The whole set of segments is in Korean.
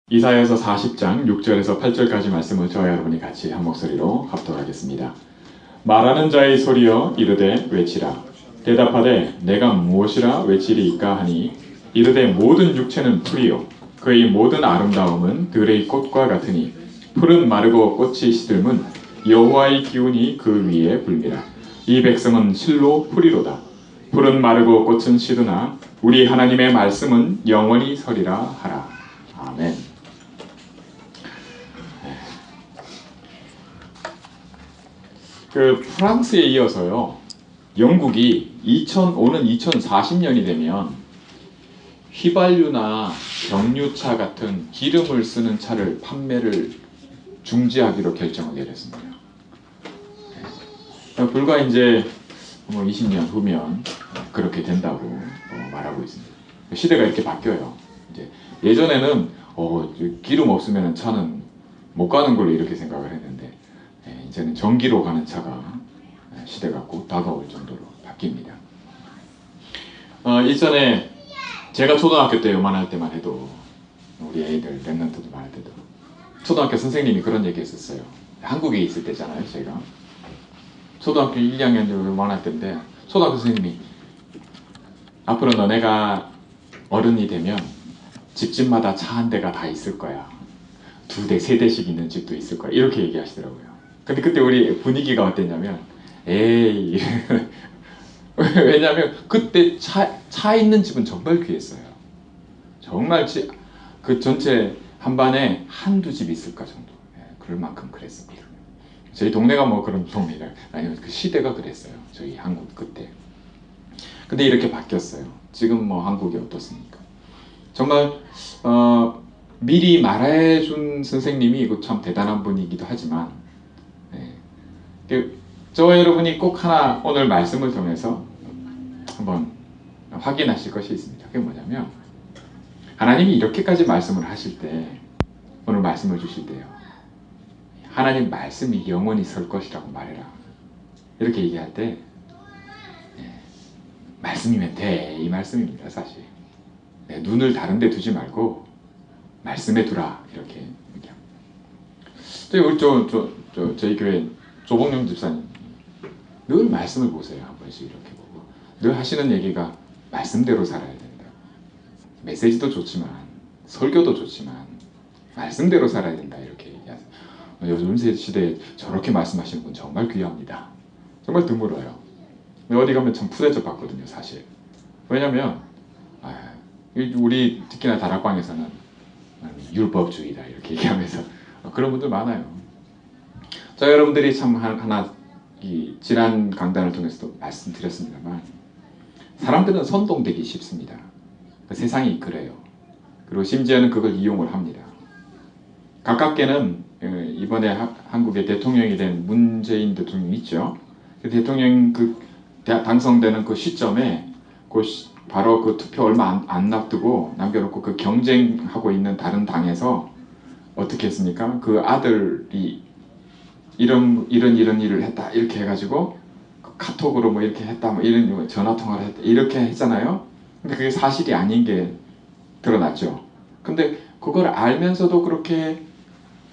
이사야서 40장 6절에서 8절까지 말씀을 저와 여러분이 같이 한 목소리로 합독하겠습니다. 말하는 자의 소리여 이르되 외치라. 대답하되 내가 무엇이라 외치리이까 하니 이르되 모든 육체는 풀이요 그의 모든 아름다움은 들의 꽃과 같으니 풀은 마르고 꽃이 시들면 여호와의 기운이 그 위에 불미라. 이 백성은 실로 풀이로다. 풀은 마르고 꽃은 시드나 우리 하나님의 말씀은 영원히 서리라 하라. 아멘. 프랑스에 이어서요, 영국이 오는 2040년이 되면 휘발유나 경유차 같은 기름을 쓰는 차를 판매를 중지하기로 결정을 내렸습니다. 불과 이제 20년 후면 그렇게 된다고 말하고 있습니다. 시대가 이렇게 바뀌어요. 이제 예전에는 기름 없으면 차는 못 가는 걸로 이렇게 생각을 했는데 이제는 전기로 가는 차가 시대가 곧 다가올 정도로 바뀝니다. 일전에 제가 초등학교 때 요만할 때만 해도 우리 애들 랩런트들 많을 때도 초등학교 선생님이 그런 얘기 했었어요. 한국에 있을 때잖아요. 제가 초등학교 1, 2학년 요만할 때인데 초등학교 선생님이 앞으로 너네가 어른이 되면 집집마다 차 한 대가 다 있을 거야. 2대, 3대씩 있는 집도 있을 거야. 이렇게 얘기하시더라고요. 근데 그때 우리 분위기가 어땠냐면 에이 왜냐면 그때 차 있는 집은 정말 귀했어요. 정말 그 전체 한 반에 한두 집 있을까 정도. 그럴 만큼 그랬습니다. 저희 동네가 뭐 그런 동네가 아니면 그 시대가 그랬어요. 저희 한국 그때. 근데 이렇게 바뀌었어요. 지금 뭐 한국이 어떻습니까? 정말 미리 말해준 선생님이 이거 참 대단한 분이기도 하지만 저와 여러분이 꼭 하나 오늘 말씀을 통해서 한번 확인하실 것이 있습니다. 그게 뭐냐면 하나님이 이렇게까지 말씀을 하실 때 오늘 말씀을 주실 때요. 하나님 말씀이 영원히 설 것이라고 말해라. 이렇게 얘기할 때 말씀이면 돼. 이 말씀입니다. 사실. 눈을 다른 데 두지 말고 말씀에 두라. 이렇게 우리 저희 교회 조봉룡 집사님 늘 말씀을 보세요. 한 번씩 이렇게 보고 늘 하시는 얘기가 말씀대로 살아야 된다. 메시지도 좋지만 설교도 좋지만 말씀대로 살아야 된다. 이렇게 얘기하세요. 요즘 시대에 저렇게 말씀하시는 분 정말 귀합니다. 정말 드물어요. 어디 가면 참 푸대접 받거든요. 사실. 왜냐면 우리 특히나 다락방에서는 율법주의다 이렇게 얘기하면서 그런 분들 많아요. 자, 여러분들이 참 하나 이 지난 강단을 통해서도 말씀드렸습니다만 사람들은 선동되기 쉽습니다. 세상이 그래요. 그리고 심지어는 그걸 이용을 합니다. 가깝게는 이번에 한국의 대통령이 된 문재인 대통령이 있죠. 그 대통령 당선되는 그 시점에 바로 그 투표 얼마 안 놔두고 남겨놓고 그 경쟁하고 있는 다른 당에서 어떻게 했습니까? 그 아들이 이런 일을 했다 이렇게 해가지고 카톡으로 뭐 이렇게 했다 뭐 이런 전화 통화를 했다 이렇게 했잖아요. 근데 그게 사실이 아닌 게 드러났죠. 근데 그걸 알면서도 그렇게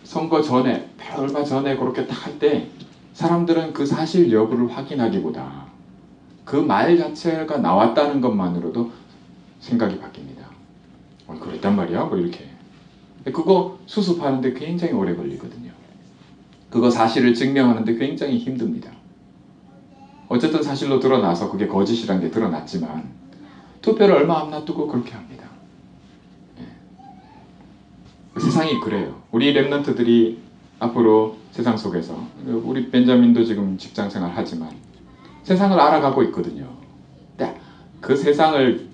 선거 전에 얼마 전에 그렇게 딱 할 때 사람들은 그 사실 여부를 확인하기보다 그 말 자체가 나왔다는 것만으로도 생각이 바뀝니다. 그랬단 말이야? 뭐 이렇게. 그거 수습하는데 굉장히 오래 걸리거든요. 그거 사실을 증명하는데 굉장히 힘듭니다. 어쨌든 사실로 드러나서 그게 거짓이란 게 드러났지만 투표를 얼마 안 놔두고 그렇게 합니다. 세상이 그래요. 우리 랩런트들이 앞으로 세상 속에서 우리 벤자민도 지금 직장생활 하지만 세상을 알아가고 있거든요. 근데 그 세상을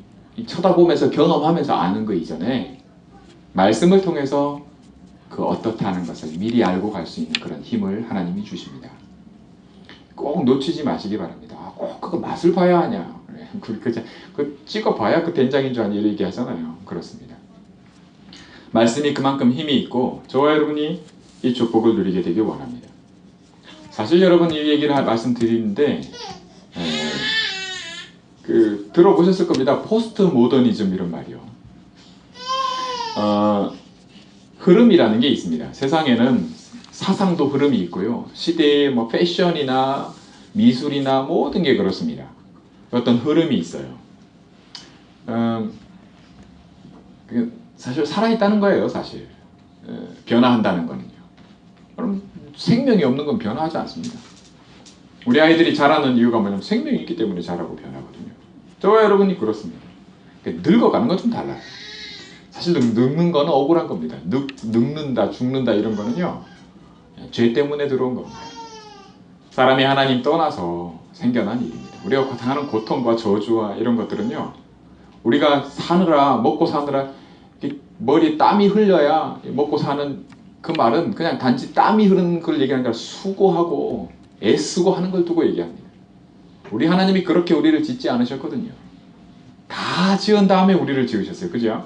쳐다보면서 경험하면서 아는 거 이전에 말씀을 통해서 그 어떻다는 것을 미리 알고 갈 수 있는 그런 힘을 하나님이 주십니다. 꼭 놓치지 마시기 바랍니다. 꼭 그거 맛을 봐야 하냐. 그 찍어봐야 그 된장인 줄 아니 이렇게 얘기하잖아요. 그렇습니다. 말씀이 그만큼 힘이 있고 저와 여러분이 이 축복을 누리게 되길 원합니다. 사실 여러분 이 얘기를 말씀드리는데 들어보셨을 겁니다. 포스트 모더니즘 이런 말이요. 흐름이라는 게 있습니다. 세상에는 사상도 흐름이 있고요. 시대의 뭐 패션이나 미술이나 모든 게 그렇습니다. 어떤 흐름이 있어요. 사실 살아있다는 거예요, 사실. 변화한다는 거는요. 그럼 생명이 없는 건 변화하지 않습니다. 우리 아이들이 자라는 이유가 뭐냐면 생명이 있기 때문에 자라고 변하거든요. 저와 여러분이 그렇습니다. 늙어가는 건 좀 달라요. 사실 늙는 거는 억울한 겁니다. 늙는다, 죽는다 이런 거는요. 죄 때문에 들어온 겁니다. 사람이 하나님 떠나서 생겨난 일입니다. 우리가 당하는 고통과 저주와 이런 것들은요. 우리가 사느라, 먹고 사느라 머리에 땀이 흘려야 먹고 사는 그 말은 그냥 단지 땀이 흐르는 걸 얘기하는 게 아니라 수고하고 애쓰고 하는 걸 두고 얘기합니다. 우리 하나님이 그렇게 우리를 짓지 않으셨거든요. 다 지은 다음에 우리를 지으셨어요. 그죠?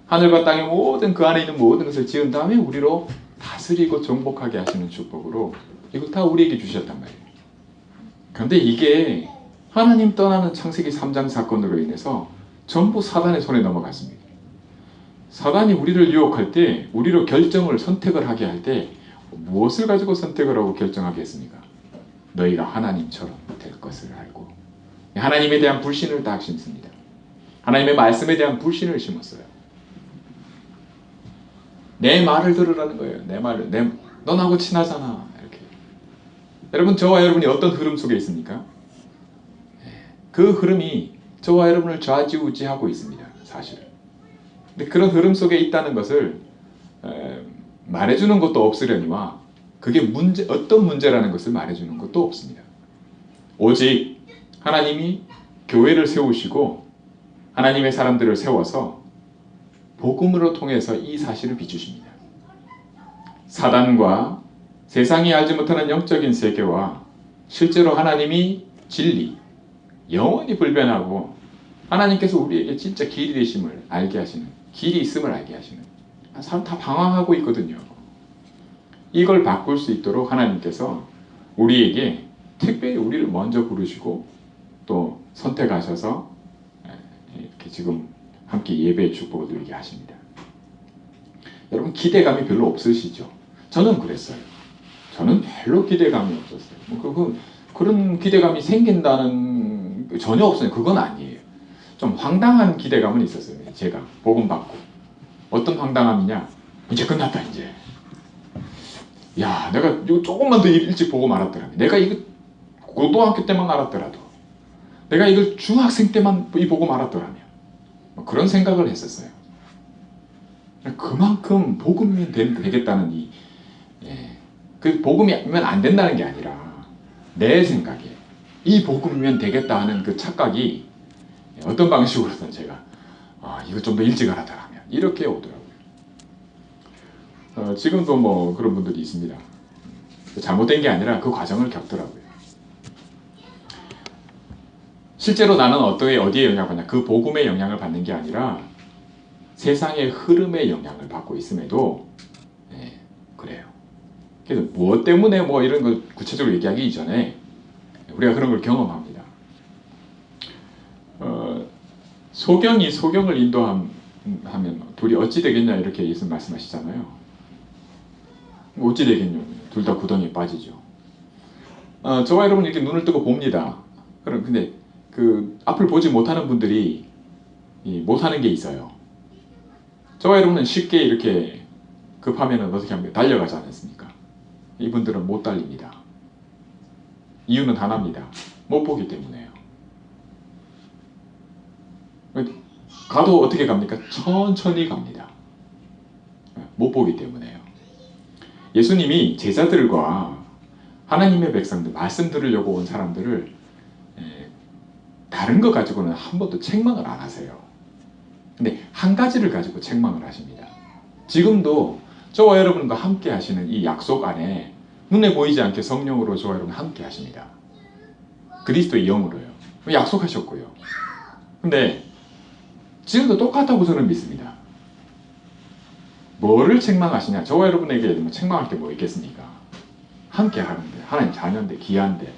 하늘과 땅의 모든 그 안에 있는 모든 것을 지은 다음에 우리로 다스리고 정복하게 하시는 축복으로 이거 다 우리에게 주셨단 말이에요. 그런데 이게 하나님 떠나는 창세기 3장 사건으로 인해서 전부 사단의 손에 넘어갔습니다. 사단이 우리를 유혹할 때, 우리로 결정을, 선택을 하게 할 때 무엇을 가지고 선택을 하고 결정하게 했습니까? 너희가 하나님처럼 될 것을 알고. 하나님에 대한 불신을 딱 심습니다. 하나님의 말씀에 대한 불신을 심었어요. 내 말을 들으라는 거예요. 내 말을. 너 나하고 친하잖아. 이렇게. 여러분, 저와 여러분이 어떤 흐름 속에 있습니까? 그 흐름이 저와 여러분을 좌지우지하고 있습니다. 사실은. 근데 그런 흐름 속에 있다는 것을 말해주는 것도 없으려니와 그게 어떤 문제라는 것을 말해주는 것도 없습니다. 오직 하나님이 교회를 세우시고 하나님의 사람들을 세워서 복음으로 통해서 이 사실을 비추십니다. 사단과 세상이 알지 못하는 영적인 세계와 실제로 하나님이 진리, 영원히 불변하고 하나님께서 우리에게 진짜 길이 되심을 알게 하시는, 길이 있음을 알게 하시는, 사람 다 방황하고 있거든요. 이걸 바꿀 수 있도록 하나님께서 우리에게 특별히 우리를 먼저 부르시고 또 선택하셔서 이렇게 지금 함께 예배의 축복을 누리게 하십니다. 여러분, 기대감이 별로 없으시죠? 저는 그랬어요. 저는 별로 기대감이 없었어요. 그런 기대감이 생긴다는 전혀 없어요. 그건 아니에요. 좀 황당한 기대감은 있었어요. 제가 복음 받고. 어떤 황당함이냐? 이제 끝났다 이제. 야, 내가 이거 조금만 더 일찍 보고 말았더라면, 내가 이거 고등학교 때만 알았더라도, 내가 이걸 중학생 때만 보고 말았더라면, 그런 생각을 했었어요. 그만큼 복음이 되겠다는 그 복음이면 안 된다는 게 아니라 내 생각에 이 복음이면 되겠다 하는 그 착각이 어떤 방식으로든 제가 이거 좀 더 일찍 알았더라면 이렇게 오더라고요. 지금도 뭐 그런 분들이 있습니다. 잘못된 게 아니라 그 과정을 겪더라고요. 실제로 나는 어디에 영향을 받냐? 그 복음의 영향을 받는 게 아니라 세상의 흐름의 영향을 받고 있음에도 그래요. 그래서 무엇 때문에 뭐 이런 걸 구체적으로 얘기하기 이전에 우리가 그런 걸 경험합니다. 소경이 소경을 인도하면 둘이 어찌 되겠냐 이렇게 예수님 말씀하시잖아요. 어찌 되겠냐? 둘 다 구덩이에 빠지죠. 저와 여러분 이렇게 눈을 뜨고 봅니다. 근데 그 앞을 보지 못하는 분들이 못하는 게 있어요. 저와 여러분은 쉽게 이렇게 급하면 어떻게 합니까? 달려가지 않습니까? 이분들은 못 달립니다. 이유는 하나입니다. 못 보기 때문에요. 가도 어떻게 갑니까? 천천히 갑니다. 못 보기 때문에요. 예수님이 제자들과 하나님의 백성들, 말씀 들으려고 온 사람들을 다른 거 가지고는 한 번도 책망을 안 하세요. 근데 한 가지를 가지고 책망을 하십니다. 지금도 저와 여러분과 함께 하시는 이 약속 안에 눈에 보이지 않게 성령으로 저와 여러분 함께 하십니다. 그리스도의 영으로요. 약속하셨고요. 근데 지금도 똑같다고 저는 믿습니다. 뭐를 책망하시냐? 저와 여러분에게 뭐 책망할 게 뭐 있겠습니까? 함께 하는데, 하나님 자녀인데, 귀한데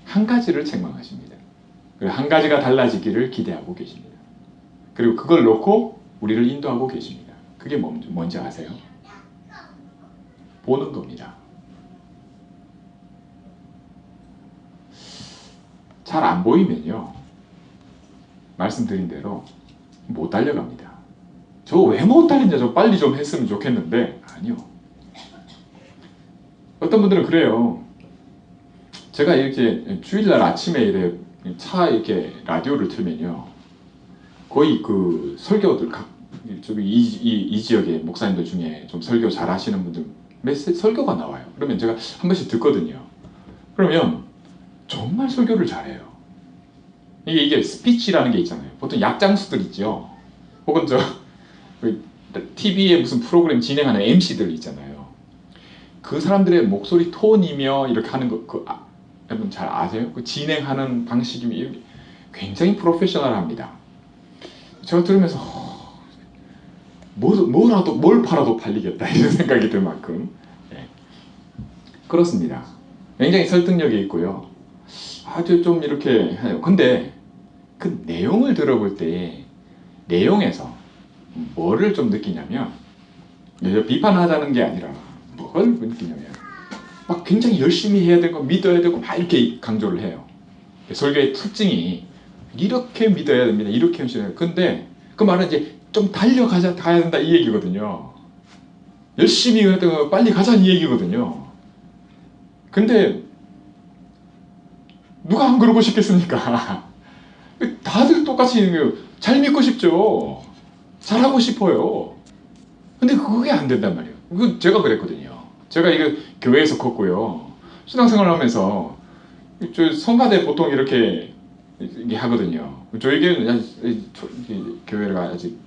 한 가지를 책망하십니다. 그리고 한 가지가 달라지기를 기대하고 계십니다. 그리고 그걸 놓고 우리를 인도하고 계십니다. 그게 뭔지 아세요? 보는 겁니다. 잘 안 보이면요, 말씀드린 대로 못 달려갑니다. 저 왜 못 달리냐, 저 빨리 좀 했으면 좋겠는데, 아니요. 어떤 분들은 그래요. 제가 이렇게 주일날 아침에 이래 차 이렇게 라디오를 틀면요, 거의 그 설교들 저기 이 지역의 목사님들 중에 좀 설교 잘 하시는 분들 설교가 나와요. 그러면 제가 한 번씩 듣거든요. 그러면 정말 설교를 잘해요. 이게 스피치라는 게 있잖아요. 보통 약장수들 있죠. 혹은 TV에 무슨 프로그램 진행하는 MC들 있잖아요. 그 사람들의 목소리 톤이며 이렇게 하는 거, 여러분 잘 아세요? 그 진행하는 방식이 굉장히 프로페셔널합니다. 제가 들으면서 뭐라도 뭘 팔아도 팔리겠다 이런 생각이 들 만큼, 네. 그렇습니다. 굉장히 설득력이 있고요. 아주 좀 이렇게 해요. 근데 그 내용을 들어볼 때 내용에서 뭐를 좀 느끼냐면, 비판하자는 게 아니라 뭘 느끼냐면 막 굉장히 열심히 해야 되고 믿어야 되고 막 이렇게 강조를 해요. 설교의 특징이 이렇게 믿어야 됩니다. 이렇게 하셔야 돼요. 근데 그 말은 이제 좀 가야 된다 이 얘기거든요. 열심히 해야 되고 빨리 가자는 이 얘기거든요. 근데 누가 안 그러고 싶겠습니까? 다들 똑같이 잘 믿고 싶죠. 잘하고 싶어요. 근데 그게 안 된단 말이에요. 제가 그랬거든요. 제가 이거 교회에서 컸고요. 신앙생활을 하면서 저 성가대 보통 이렇게 하거든요. 저에게는 교회가 아직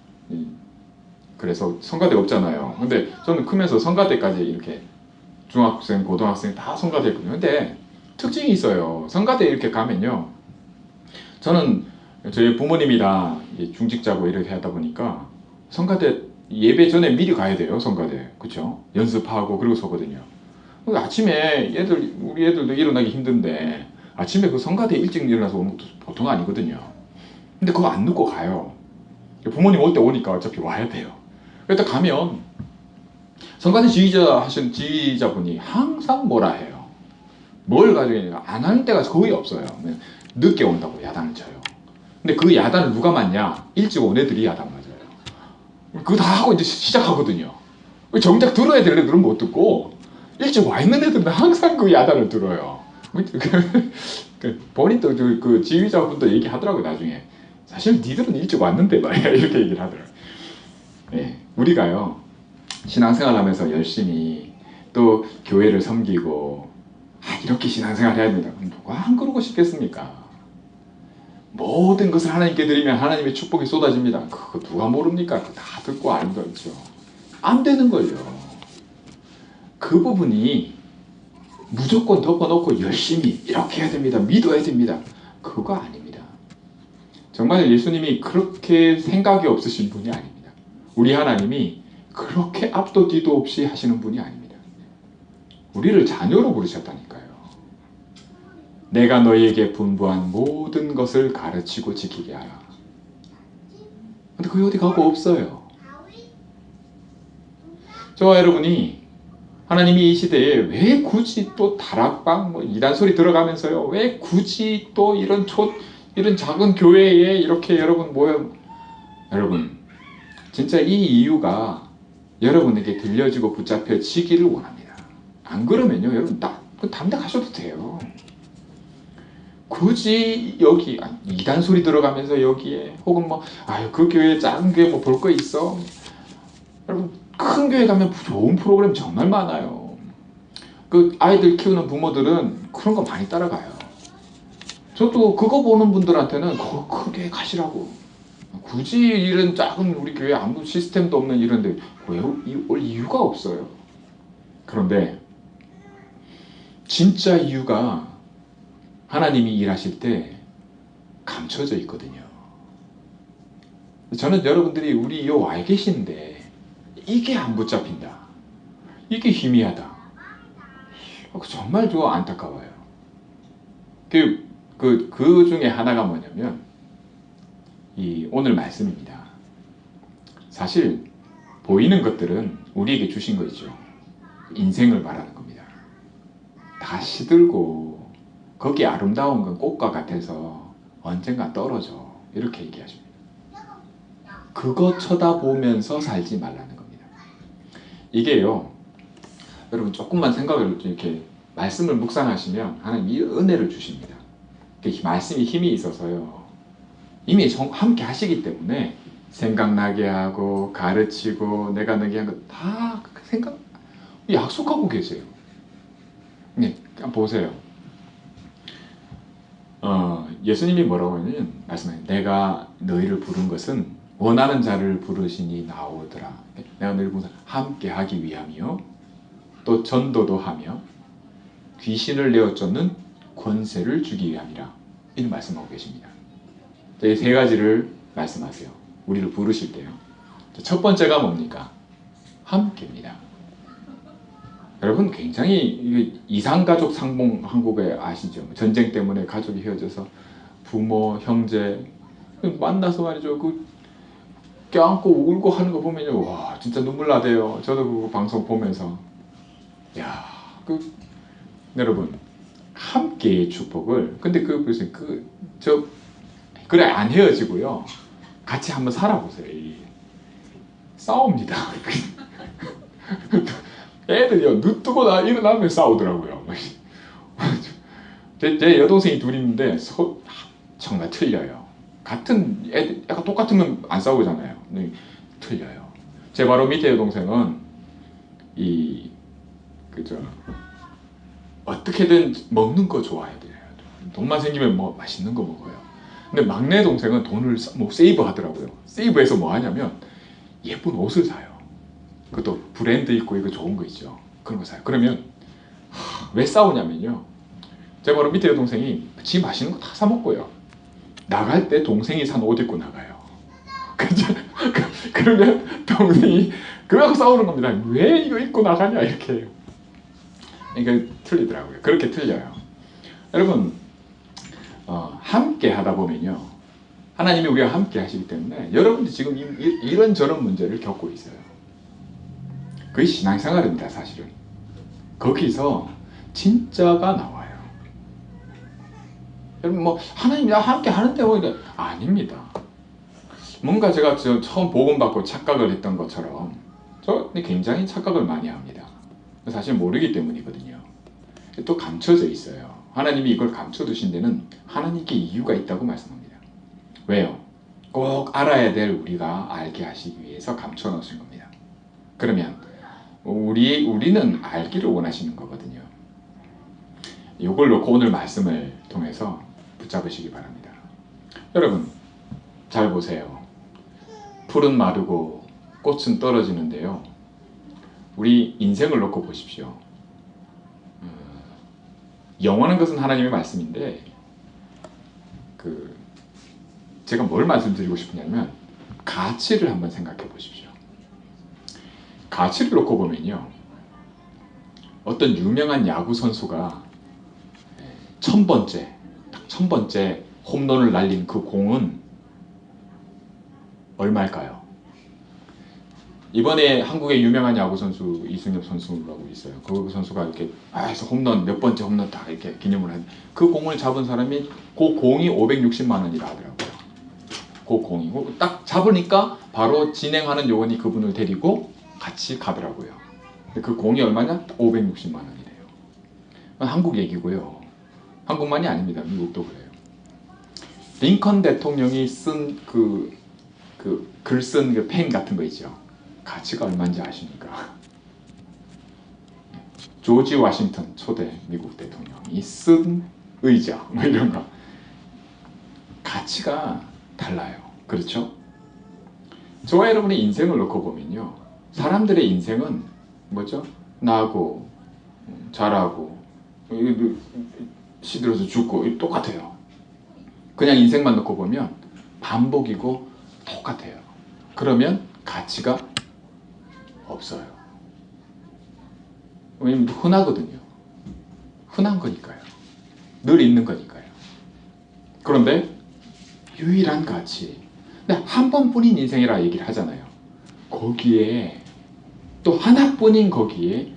그래서 성가대 없잖아요. 근데 저는 크면서 성가대까지 이렇게 중학생, 고등학생 다 성가대 했거든요. 근데 특징이 있어요. 성가대 이렇게 가면요, 저는 저희 부모님이 다 중직자고 이렇게 하다 보니까 성가대 예배 전에 미리 가야 돼요. 성가대, 그쵸? 연습하고 그러고 서거든요. 아침에 우리 애들도 일어나기 힘든데 아침에 그 성가대 일찍 일어나서 오는 것도 보통 아니거든요. 근데 그거 안 늦고 가요. 부모님 올 때 오니까 어차피 와야 돼요. 그러다 가면 성가대 지휘자분이 항상 뭐라 해요. 뭘 가지고 안 하는 때가 거의 없어요. 늦게 온다고 야단을 쳐요. 근데 그 야단을 누가 맞냐? 일찍 온 애들이 야단 맞아요. 그거 다 하고 이제 시작하거든요. 정작 들어야 될 애들은 못 듣고 일찍 와 있는 애들은 항상 그 야단을 들어요. 본인도 그 지휘자분도 얘기하더라고요. 나중에 사실 니들은 일찍 왔는데 말이야 이렇게 얘기를 하더라고요. 네, 우리가요 신앙생활 하면서 열심히 또 교회를 섬기고 이렇게 신앙생활 해야 된다. 누가 안 그러고 싶겠습니까? 모든 것을 하나님께 드리면 하나님의 축복이 쏟아집니다. 그거 누가 모릅니까? 다 듣고 알고 있죠. 안 되는 걸요. 그 부분이 무조건 덮어놓고 열심히 이렇게 해야 됩니다. 믿어야 됩니다. 그거 아닙니다. 정말 예수님이 그렇게 생각이 없으신 분이 아닙니다. 우리 하나님이 그렇게 앞도 뒤도 없이 하시는 분이 아닙니다. 우리를 자녀로 부르셨다니까요. 내가 너희에게 분부한 모든 것을 가르치고 지키게 하라. 근데 그게 어디 가고 없어요. 저와 여러분이 하나님이 이 시대에 왜 굳이 또 다락방 이단 소리 들어가면서요, 왜 굳이 또 이런 작은 교회에 이렇게 여러분 여러분 진짜 이 이유가 여러분에게 들려지고 붙잡혀지기를 원합니다. 안 그러면요 여러분 담대 가셔도 돼요. 굳이 여기 이단 소리 들어가면서 여기에 혹은 그 교회 작은 교회 볼 거 있어. 여러분 큰 교회 가면 좋은 프로그램 정말 많아요. 그 아이들 키우는 부모들은 그런 거 많이 따라가요. 저도 그거 보는 분들한테는 큰 교회 가시라고. 굳이 이런 작은 우리 교회 아무 시스템도 없는 이런데 왜 올 이유가 없어요. 그런데 진짜 이유가 하나님이 일하실 때 감춰져 있거든요. 저는 여러분들이 우리 와 계신데 이게 안 붙잡힌다. 이게 희미하다. 정말 안타까워요. 그 중에 하나가 뭐냐면 오늘 말씀입니다. 사실 보이는 것들은 우리에게 주신 거 있죠. 인생을 말하는 겁니다. 다 시들고 거기 아름다운 건 꽃과 같아서 언젠가 떨어져. 이렇게 얘기하십니다. 그거 쳐다보면서 살지 말라는 겁니다. 이게요, 여러분 조금만 생각을 이렇게 말씀을 묵상하시면 하나님이 은혜를 주십니다. 말씀이 힘이 있어서요. 이미 함께 하시기 때문에 생각나게 하고 가르치고 내가 너게 한 거 다 생각 약속하고 계세요. 네, 보세요. 예수님이 뭐라고 하냐면 말씀하세요. 내가 너희를 부른 것은 원하는 자를 부르시니 나오더라. 내가 너희를 부른 함께 하기 위함이요. 또 전도도 하며 귀신을 내어 쫓는 권세를 주기 위함이라. 이런 말씀하고 계십니다. 이 세 가지를 말씀하세요. 우리를 부르실 때요. 첫 번째가 뭡니까? 함께입니다. 여러분 굉장히 이상가족 상봉 한국에 아시죠? 전쟁 때문에 가족이 헤어져서 부모, 형제 만나서 말이죠. 껴안고 울고 하는 거 보면요. 와 진짜 눈물 나대요. 저도 그 방송 보면서 야, 여러분 함께의 축복을 근데 무슨 그래 안 헤어지고요. 같이 한번 살아보세요. 싸웁니다. 애들이요 눈 뜨고 일어나면 싸우더라고요. 제 여동생이 둘이 있는데 정말 틀려요. 같은 애들 약간 똑같으면 안 싸우잖아요. 틀려요. 제 바로 밑에 여동생은 어떻게든 먹는 거 좋아해야 돼요. 돈만 생기면 뭐 맛있는 거 먹어요. 근데 막내 동생은 돈을 세이브 하더라고요. 세이브해서 뭐 하냐면 예쁜 옷을 사요. 그것도 브랜드 있고 이거 좋은 거 있죠. 그런 거 사요. 그러면 왜 싸우냐면요. 제 바로 밑에 여동생이 지 맛있는 거 다 사 먹고요. 나갈 때 동생이 산 옷 입고 나가요. 그러면 동생이 그러고 싸우는 겁니다. 왜 이거 입고 나가냐 이렇게 해요. 그러니까 틀리더라고요. 그렇게 틀려요. 여러분 함께 하다 보면요. 하나님이 우리와 함께 하시기 때문에 여러분들이 지금 이런저런 문제를 겪고 있어요. 그게 신앙생활입니다. 사실은. 거기서 진짜가 나와요. 여러분 뭐 하나님이 나와 함께 하는데 뭐 이래 아닙니다. 뭔가 제가 처음 복음받고 착각을 했던 것처럼 저는 굉장히 착각을 많이 합니다. 사실 모르기 때문이거든요. 또 감춰져 있어요. 하나님이 이걸 감춰두신 데는 하나님께 이유가 있다고 말씀합니다. 왜요? 꼭 알아야 될 우리가 알게 하시기 위해서 감춰놓으신 겁니다. 그러면 우리는 알기를 원하시는 거거든요. 이걸 놓고 오늘 말씀을 통해서 붙잡으시기 바랍니다. 여러분 잘 보세요. 풀은 마르고 꽃은 떨어지는데요. 우리 인생을 놓고 보십시오. 영원한 것은 하나님의 말씀인데 제가 뭘 말씀드리고 싶으냐면 가치를 한번 생각해 보십시오. 가치를 놓고 보면요. 어떤 유명한 야구 선수가 1000번째 홈런을 날린 그 공은 얼마일까요? 이번에 한국의 유명한 야구 선수 이승엽 선수라고 있어요. 그 선수가 이렇게 해서 홈런 몇 번째 홈런 다 이렇게 기념을 한 그 공을 잡은 사람이 그 공이 560만 원이라 하더라고요. 그 공이 딱 잡으니까 바로 진행하는 요원이 그분을 데리고 같이 가더라고요. 그 공이 얼마냐? 560만 원이래요. 한국 얘기고요. 한국만이 아닙니다. 미국도 그래요. 링컨 대통령이 쓴 글 쓴 그 펜 같은 거 있죠. 가치가 얼마인지 아십니까? 조지 워싱턴 초대 미국 대통령이 쓴 의자 뭐 이런 거 가치가 달라요. 그렇죠? 저와 여러분의 인생을 놓고 보면요. 사람들의 인생은 뭐죠? 나고 자라고 시들어서 죽고 똑같아요. 그냥 인생만 놓고 보면 반복이고 똑같아요. 그러면 가치가 없어요. 왜냐면 흔하거든요. 흔한 거니까요. 늘 있는 거니까요. 그런데 유일한 가치. 근데 한 번뿐인 인생이라 얘기를 하잖아요. 그 거기에 또 하나뿐인 거기에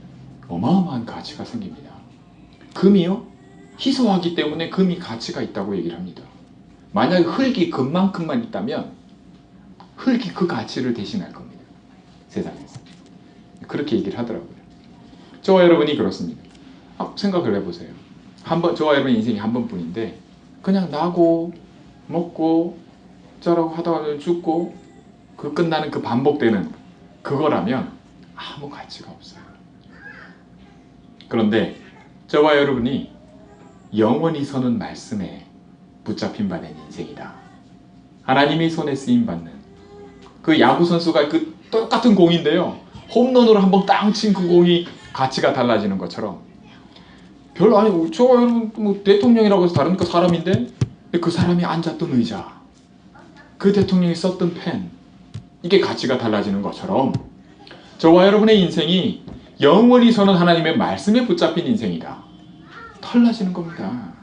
어마어마한 가치가 생깁니다. 금이요? 희소하기 때문에 금이 가치가 있다고 얘기를 합니다. 만약에 흙이 금만큼만 있다면 흙이 그 가치를 대신할 겁니다. 세상에서. 그렇게 얘기를 하더라고요. 저와 여러분이 그렇습니다. 생각을 해보세요. 저와 여러분의 인생이 한 번뿐인데 그냥 나고 먹고 자라고 하다가 죽고 그 끝나는 그 반복되는 그거라면 아무 가치가 없어요. 그런데 저와 여러분이 영원히 서는 말씀에 붙잡힌 바 된 인생이다. 하나님의 손에 쓰임받는 그 야구 선수가 그 똑같은 공인데요. 홈런으로 한번 땅 친 그 공이 가치가 달라지는 것처럼 별로 아니 저와 여러분 뭐 대통령이라고 해서 다른 그 사람인데 그 사람이 앉았던 의자 그 대통령이 썼던 펜 이게 가치가 달라지는 것처럼 저와 여러분의 인생이 영원히 서는 하나님의 말씀에 붙잡힌 인생이다. 달라지는 겁니다.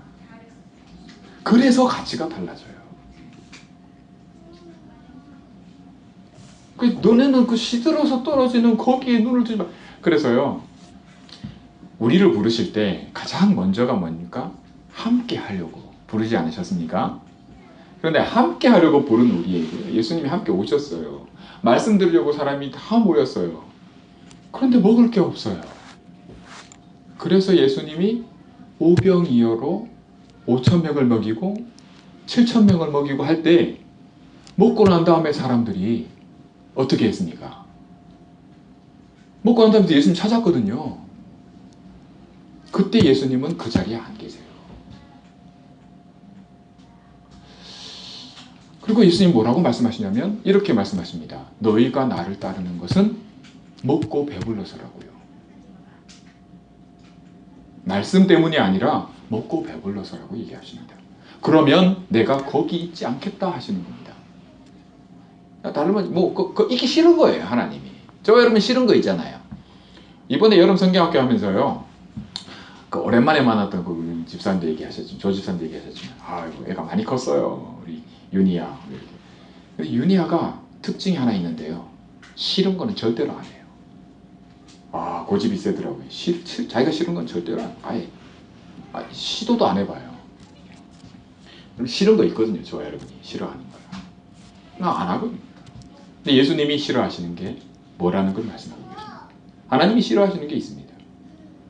그래서 가치가 달라져요. 너네는 그 시들어서 떨어지는 거기에 눈을 뜨지 마. 그래서요. 우리를 부르실 때 가장 먼저가 뭡니까? 함께 하려고 부르지 않으셨습니까? 그런데 함께 하려고 부른 우리에게 예수님이 함께 오셨어요. 말씀 들으려고 사람이 다 모였어요. 그런데 먹을 게 없어요. 그래서 예수님이 오병이어로 5,000명을 먹이고 7,000명을 먹이고 할 때 먹고 난 다음에 사람들이 어떻게 했습니까? 먹고 난 다음에 예수님 찾았거든요. 그때 예수님은 그 자리에 안 계세요. 그리고 예수님 뭐라고 말씀하시냐면 이렇게 말씀하십니다. 너희가 나를 따르는 것은 먹고 배불러서라고요. 말씀 때문이 아니라 먹고 배불러서라고 얘기하십니다. 그러면 내가 거기 있지 않겠다 하시는 겁니다. 다른 말 있기 싫은 거예요. 하나님이. 저 여러분 싫은 거 있잖아요. 이번에 여름 성경학교 하면서요. 오랜만에 만났던 그 집사님도 얘기하셨지만 조 집사님도 얘기하셨지만 아이고 애가 많이 컸어요. 우리 윤희야. 이렇게. 윤희야가 특징이 하나 있는데요. 싫은 거는 절대로 안 해요. 고집이 세더라고요. 자기가 싫은 건 절대로 아예 시도도 안 해봐요. 싫은 거 있거든요. 저와 여러분이 싫어하는 거요. 안 하거든요. 근데 예수님이 싫어하시는 게 뭐라는 걸 말씀하고 계십니다. 하나님이 싫어하시는 게 있습니다.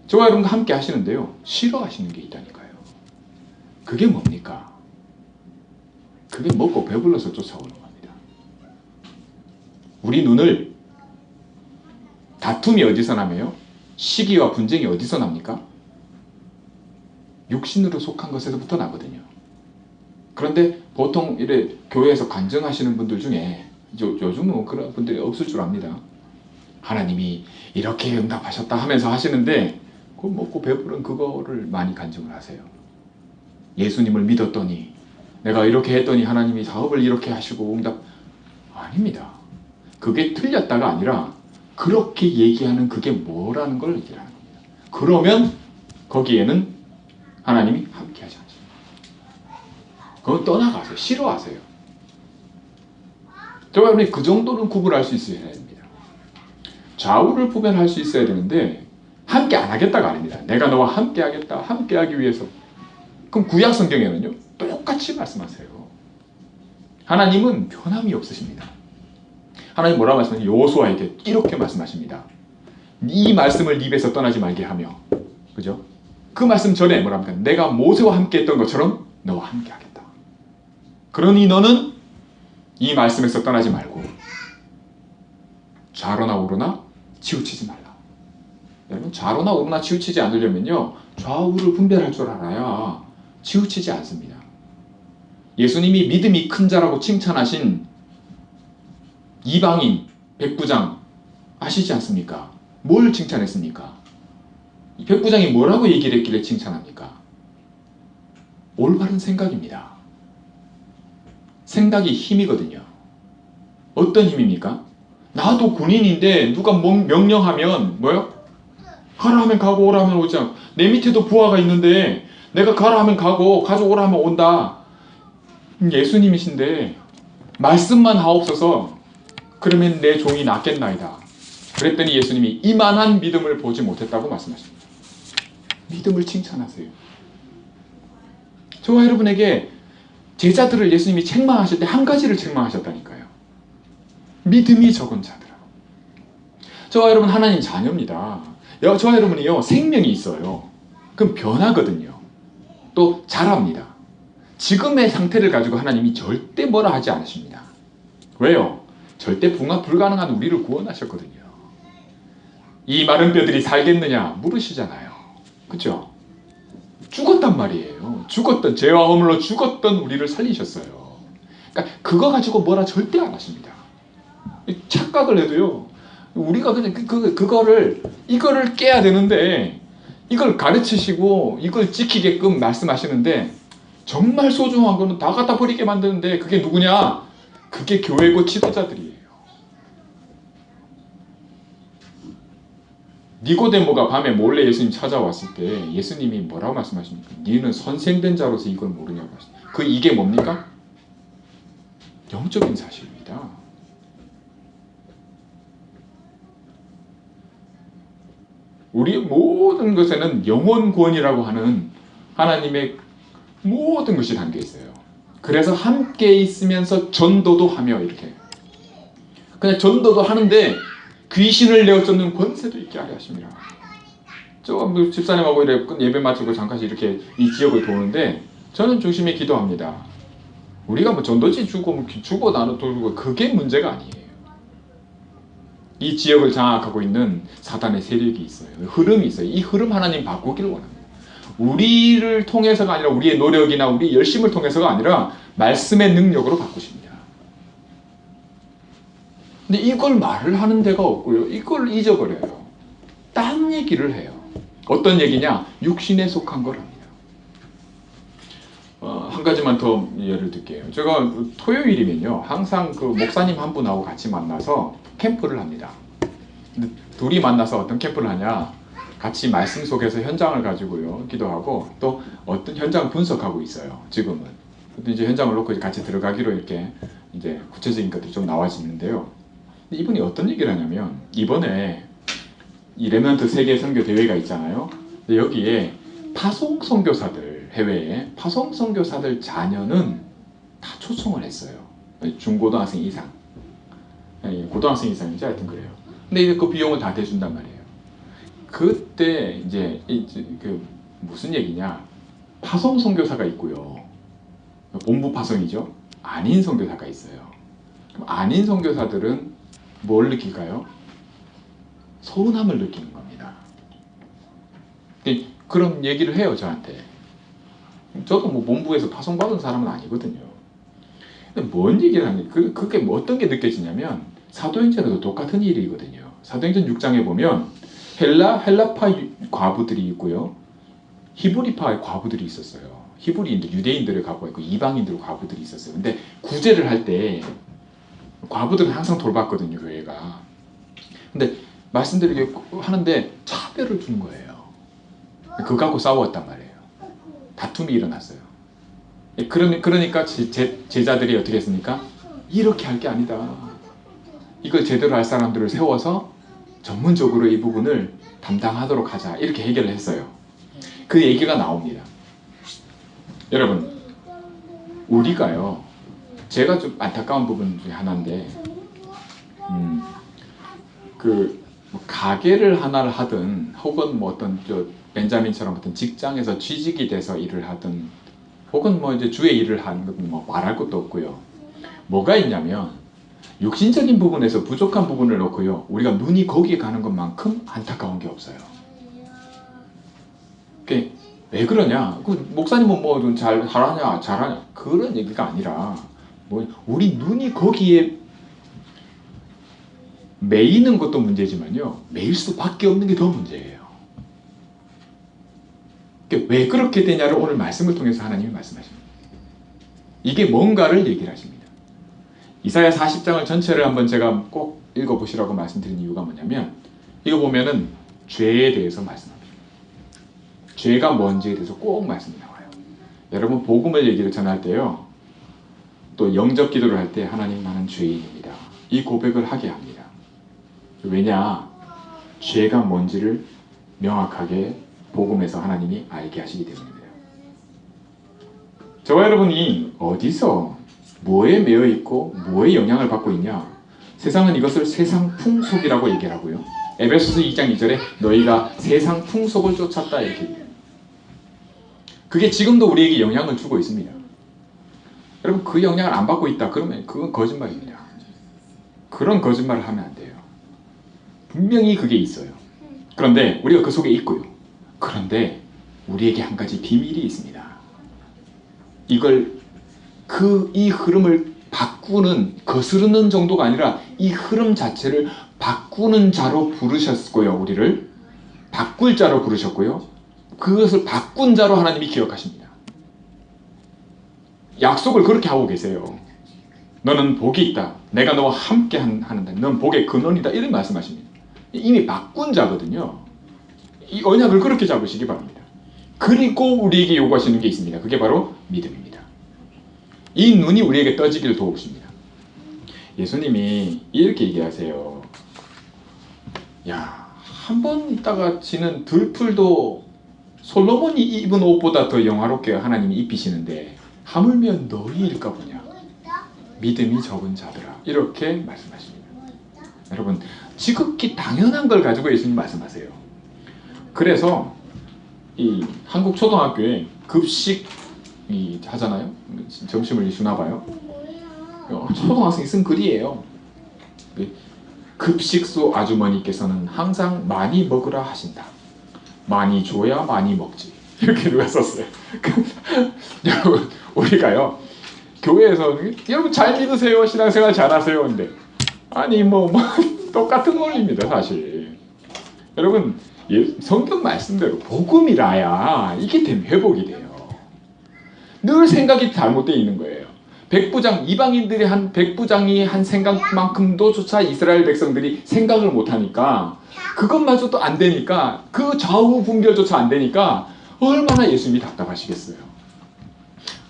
저와 여러분과 함께 하시는데요. 싫어하시는 게 있다니까요. 그게 뭡니까? 그게 먹고 배불러서 쫓아오는 겁니다. 우리 눈을 다툼이 어디서 나며요? 시기와 분쟁이 어디서 납니까? 육신으로 속한 것에서부터 나거든요. 그런데 보통 이래 교회에서 간증하시는 분들 중에 요즘은 그런 분들이 없을 줄 압니다. 하나님이 이렇게 응답하셨다 하면서 하시는데 그 먹고 배부른 그거를 많이 간증을 하세요. 예수님을 믿었더니 내가 이렇게 했더니 하나님이 사업을 이렇게 하시고 응답 아닙니다. 그게 틀렸다가 아니라 그렇게 얘기하는 그게 뭐라는 걸 얘기하는 겁니다. 그러면 거기에는 하나님이 함께하지 않습니다. 그건 떠나가세요. 싫어하세요. 여러분이 그 정도는 구분할 수 있어야 됩니다. 좌우를 구별할 수 있어야 되는데 함께 안 하겠다가 아닙니다. 내가 너와 함께 하겠다. 함께 하기 위해서. 그럼 구약 성경에는요. 똑같이 말씀하세요. 하나님은 변함이 없으십니다. 하나님 뭐라고 말씀하세요? 여호수아에게 이렇게 말씀하십니다. 이 말씀을 네 입에서 떠나지 말게 하며 그죠? 그 말씀 전에 뭐라 합니까? 내가 모세와 함께 했던 것처럼 너와 함께 하겠다. 그러니 너는 이 말씀에서 떠나지 말고 좌로나 우로나 치우치지 말라. 여러분 좌로나 우로나 치우치지 않으려면요. 좌우를 분별할 줄 알아야 치우치지 않습니다. 예수님이 믿음이 큰 자라고 칭찬하신 이방인 백부장 아시지 않습니까? 뭘 칭찬했습니까? 이 백부장이 뭐라고 얘기를 했길래 칭찬합니까? 올바른 생각입니다. 생각이 힘이거든요. 어떤 힘입니까? 나도 군인인데 누가 명령하면 뭐요? 가라 하면 가고 오라 하면 오지 않고 내 밑에도 부하가 있는데 내가 가라 하면 가고 가져오라 하면 온다. 예수님이신데 말씀만 하옵소서 그러면 내 종이 낫겠나이다. 그랬더니 예수님이 이만한 믿음을 보지 못했다고 말씀하십니다. 믿음을 칭찬하세요. 저와 여러분에게 제자들을 예수님이 책망하실 때 한 가지를 책망하셨다니까요. 믿음이 적은 자들아. 저와 여러분 하나님 자녀입니다. 저와 여러분이요 생명이 있어요. 그럼 변하거든요. 또 자랍니다. 지금의 상태를 가지고 하나님이 절대 뭐라 하지 않으십니다. 왜요? 절대 붕합 불가능한 우리를 구원하셨거든요. 이 마른 뼈들이 살겠느냐 물으시잖아요. 그렇죠? 죽었단 말이에요. 죽었던 죄와 허물로 죽었던 우리를 살리셨어요. 그러니까 그거 가지고 뭐라 절대 안 하십니다. 착각을 해도요. 우리가 그냥 이거를 깨야 되는데 이걸 가르치시고 이걸 지키게끔 말씀하시는데 정말 소중한 거는 다 갖다 버리게 만드는데 그게 누구냐? 그게 교회고 지도자들이에요. 니고데모가 밤에 몰래 예수님 찾아왔을 때 예수님이 뭐라고 말씀하십니까? 너는 선생된 자로서 이걸 모르냐고 하십니다. 이게 뭡니까? 영적인 사실입니다. 우리의 모든 것에는 영혼 구원이라고 하는 하나님의 모든 것이 담겨 있어요. 그래서 함께 있으면서 전도도 하며 이렇게 그냥 전도도 하는데 귀신을 내어 쫓는 권세도 있게 하려 하십니다. 저 집사님하고 이렇게 예배 마치고 잠깐씩 이렇게 이 지역을 도는데 저는 중심에 기도합니다. 우리가 뭐 전도지 주고 나눠 돌고 그게 문제가 아니에요. 이 지역을 장악하고 있는 사단의 세력이 있어요. 흐름이 있어요. 이 흐름 하나님 바꾸기를 원합니다. 우리를 통해서가 아니라 우리의 노력이나 우리의 열심을 통해서가 아니라 말씀의 능력으로 바꾸십니다. 근데 이걸 말을 하는 데가 없고요. 이걸 잊어버려요. 딴 얘기를 해요. 어떤 얘기냐? 육신에 속한 걸 합니다. 한 가지만 더 예를 들게요. 제가 토요일이면요. 항상 그 목사님 한 분하고 같이 만나서 캠프를 합니다. 근데 둘이 만나서 어떤 캠프를 하냐? 같이 말씀 속에서 현장을 가지고요. 기도하고 또 어떤 현장을 분석하고 있어요. 지금은. 근데 이제 현장을 놓고 같이 들어가기로 이렇게 이제 구체적인 것들이 좀 나와지는데요. 이분이 어떤 얘기를 하냐면 이번에 이 레멘트 세계 선교 대회가 있잖아요. 근데 여기에 파송 선교사들 해외에 파송 선교사들 자녀는 다 초청을 했어요. 중고등학생 이상, 고등학생 이상인지 하여튼 그래요. 근데 이제 그 비용을 다 대준단 말이에요. 그때 이제 그 무슨 얘기냐? 파송 선교사가 있고요. 본부 파송이죠. 아닌 선교사가 있어요. 그럼 아닌 선교사들은 뭘 느낄까요? 서운함을 느끼는 겁니다. 그런 얘기를 해요, 저한테. 저도 뭐 본부에서 파송받은 사람은 아니거든요. 근데 뭔 얘기를 하냐? 그게 뭐 어떤 게 느껴지냐면 사도행전에도 똑같은 일이거든요. 사도행전 6장에 보면 헬라파 과부들이 있고요. 히브리파 과부들이 있었어요. 히브리인들, 유대인들의 과부가 있고 이방인들 과부들이 있었어요. 근데 구제를 할 때 과부들은 항상 돌봤거든요, 교회가. 근데 말씀드리게 하는데 차별을 준 거예요. 그거 갖고 싸웠단 말이에요. 다툼이 일어났어요. 그러니까 제자들이 어떻게 했습니까? 이렇게 할 게 아니다. 이걸 제대로 할 사람들을 세워서 전문적으로 이 부분을 담당하도록 하자. 이렇게 해결을 했어요. 그 얘기가 나옵니다. 여러분, 우리가요, 제가 좀 안타까운 부분 중에 하나인데, 뭐 가게를 하나를 하든, 혹은 뭐 어떤 벤자민처럼 어떤 직장에서 취직이 돼서 일을 하든, 혹은 뭐 이제 주의 일을 하는 것은 뭐 말할 것도 없고요. 뭐가 있냐면, 육신적인 부분에서 부족한 부분을 놓고요. 우리가 눈이 거기에 가는 것만큼 안타까운 게 없어요. 왜 그러냐? 목사님은 뭐 잘하냐? 그런 얘기가 아니라 뭐 우리 눈이 거기에 매이는 것도 문제지만요. 매일 수밖에 없는 게 더 문제예요. 왜 그렇게 되냐를 오늘 말씀을 통해서 하나님이 말씀하십니다. 이게 뭔가를 얘기를 하십니다. 이사야 40장을 전체를 한번 제가 꼭 읽어보시라고 말씀드린 이유가 뭐냐면 이거 보면은 죄에 대해서 말씀합니다. 죄가 뭔지에 대해서 꼭 말씀이 나와요. 여러분 복음을 얘기를 전할 때요. 또 영접 기도를 할 때 하나님 나는 죄인입니다. 이 고백을 하게 합니다. 왜냐? 죄가 뭔지를 명확하게 복음에서 하나님이 알게 하시기 때문입니다. 저와 여러분이 어디서 뭐에 매여 있고 뭐에 영향을 받고 있냐? 세상은 이것을 세상 풍속이라고 얘기하고요. 에베소서 2장 2절에 너희가 세상 풍속을 쫓았다 이렇게 얘기해요. 그게 지금도 우리에게 영향을 주고 있습니다. 여러분 그 영향을 안 받고 있다 그러면 그건 거짓말입니다. 그런 거짓말을 하면 안 돼요. 분명히 그게 있어요. 그런데 우리가 그 속에 있고요. 그런데 우리에게 한 가지 비밀이 있습니다. 이 흐름을 바꾸는, 거스르는 정도가 아니라 이 흐름 자체를 바꾸는 자로 부르셨고요. 우리를 바꿀 자로 부르셨고요. 그것을 바꾼 자로 하나님이 기억하십니다. 약속을 그렇게 하고 계세요. 너는 복이 있다. 내가 너와 함께 하는다. 넌 복의 근원이다. 이런 말씀하십니다. 이미 바꾼 자거든요. 이 언약을 그렇게 잡으시기 바랍니다. 그리고 우리에게 요구하시는 게 있습니다. 그게 바로 믿음입니다. 이 눈이 우리에게 떠지기를 도우십니다. 예수님이 이렇게 얘기하세요. 야, 한 번 있다가 지는 들풀도 솔로몬이 입은 옷보다 더 영화롭게 하나님이 입히시는데 하물며 너희일까 보냐. 믿음이 적은 자들아. 이렇게 말씀하십니다. 여러분, 지극히 당연한 걸 가지고 예수님 말씀하세요. 그래서 이 한국 초등학교에 급식 하잖아요. 점심을 주나 봐요. 초등학생이 쓴 글이에요. 급식소 아주머니께서는 항상 많이 먹으라 하신다. 많이 줘야 많이 먹지. 이렇게 누가 썼어요. 여러분, 우리가요 교회에서 여러분 잘 믿으세요, 신앙생활 잘하세요. 근데 아니 뭐 똑같은 원리입니다 사실. 여러분 성경 말씀대로 복음이라야 이게 되면 회복이 돼요. 늘 생각이 잘못되어 있는 거예요. 백부장, 이방인들이 백부장이 한 생각만큼도조차 이스라엘 백성들이 생각을 못하니까 그것마저도 안 되니까 그 좌우 분별조차 안 되니까 얼마나 예수님이 답답하시겠어요.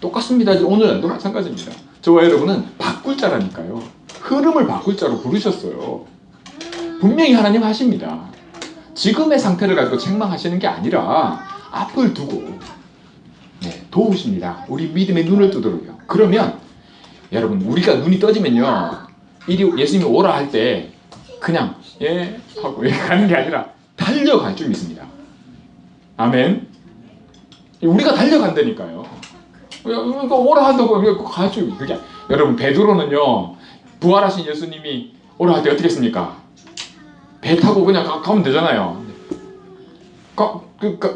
똑같습니다. 오늘도 마찬가지입니다. 저와 여러분은 바꿀 자라니까요. 흐름을 바꿀 자로 부르셨어요. 분명히 하나님 하십니다. 지금의 상태를 가지고 책망하시는 게 아니라 앞을 두고 도우십니다. 우리 믿음의 눈을 뜨도록요. 그러면 여러분 우리가 눈이 떠지면요 예수님이 오라 할 때 그냥 예 하고 가는 게 아니라 달려갈 줄 믿습니다. 아멘. 우리가 달려간다니까요. 오라 한다고 갈 줄. 그게 여러분 베드로는요 부활하신 예수님이 오라 할 때 어떻게 했습니까? 배 타고 그냥 가면 되잖아요.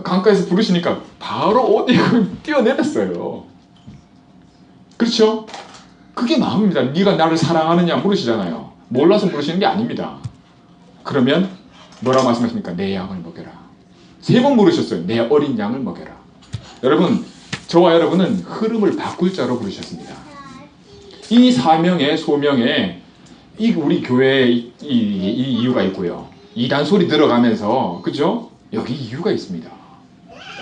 강가에서 부르시니까 바로 옷 입고 뛰어내렸어요. 그렇죠? 그게 마음입니다. 네가 나를 사랑하느냐 물으시잖아요. 몰라서 물으시는 게 아닙니다. 그러면 뭐라고 말씀하십니까? 내 양을 먹여라. 3번 물으셨어요. 내 어린 양을 먹여라. 여러분, 저와 여러분은 흐름을 바꿀 자로 부르셨습니다. 이 사명에 소명에 우리 교회에 이 이유가 있고요. 이단 소리 들어가면서 그죠? 여기 이유가 있습니다.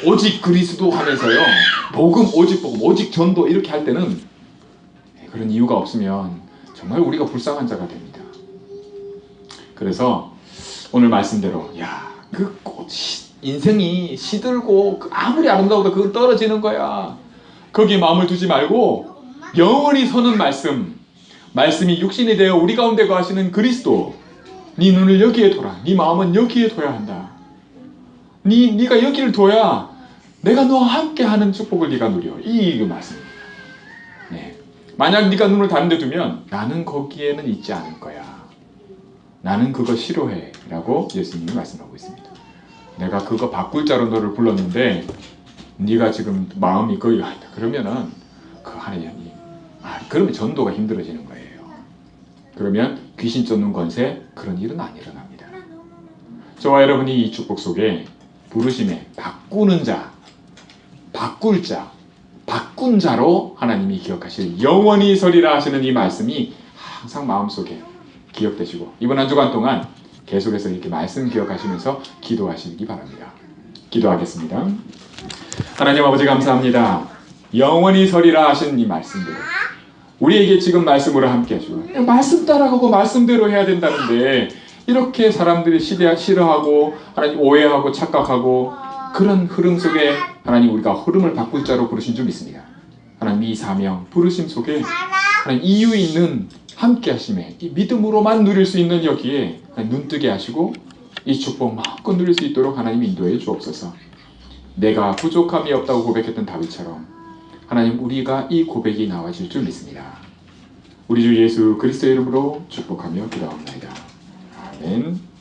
오직 그리스도 하면서요. 복음, 오직 복음, 오직 전도 이렇게 할 때는 그런 이유가 없으면 정말 우리가 불쌍한 자가 됩니다. 그래서 오늘 말씀대로 그 인생이 시들고 아무리 아름다워도 그건 떨어지는 거야. 거기에 마음을 두지 말고 영원히 서는 말씀이 육신이 되어 우리 가운데 거하시는 그리스도. 네 눈을 여기에 둬라. 네 마음은 여기에 둬야 한다. 네가 여기를 둬야 내가 너와 함께하는 축복을 네가 누려. 이 말씀입니다. 네. 만약 네가 눈을 다른 데 두면 나는 거기에는 있지 않을 거야. 나는 그거 싫어해 라고 예수님이 말씀하고 있습니다. 내가 그거 바꿀 자로 너를 불렀는데 네가 지금 마음이 거기 가 있다. 그러면은 그 하나님이 그러면 전도가 힘들어지는 거예요. 그러면 귀신 쫓는 권세 그런 일은 안 일어납니다. 저와 여러분이 이 축복 속에 부르심에 바꾸는 자, 바꿀 자, 바꾼 자로 하나님이 기억하실 영원히 서리라 하시는 이 말씀이 항상 마음속에 기억되시고 이번 한 주간 동안 계속해서 이렇게 말씀 기억하시면서 기도하시기 바랍니다. 기도하겠습니다. 하나님 아버지 감사합니다. 영원히 서리라 하신 이 말씀대로 우리에게 지금 말씀으로 함께 하시고 말씀 따라가고 말씀대로 해야 된다는데 이렇게 사람들이 싫어하고 하나님 오해하고 착각하고 그런 흐름 속에 하나님 우리가 흐름을 바꿀 자로 부르신 줄 믿습니다. 하나님 이 사명 부르심 속에 하나님 이유 있는 함께 하심에 이 믿음으로만 누릴 수 있는 여기에 눈뜨게 하시고 이 축복 마음껏 누릴 수 있도록 하나님 인도해 주옵소서. 내가 부족함이 없다고 고백했던 다윗처럼 하나님 우리가 이 고백이 나와질 줄 믿습니다. 우리 주 예수 그리스도의 이름으로 축복하며 기도합니다. 아멘.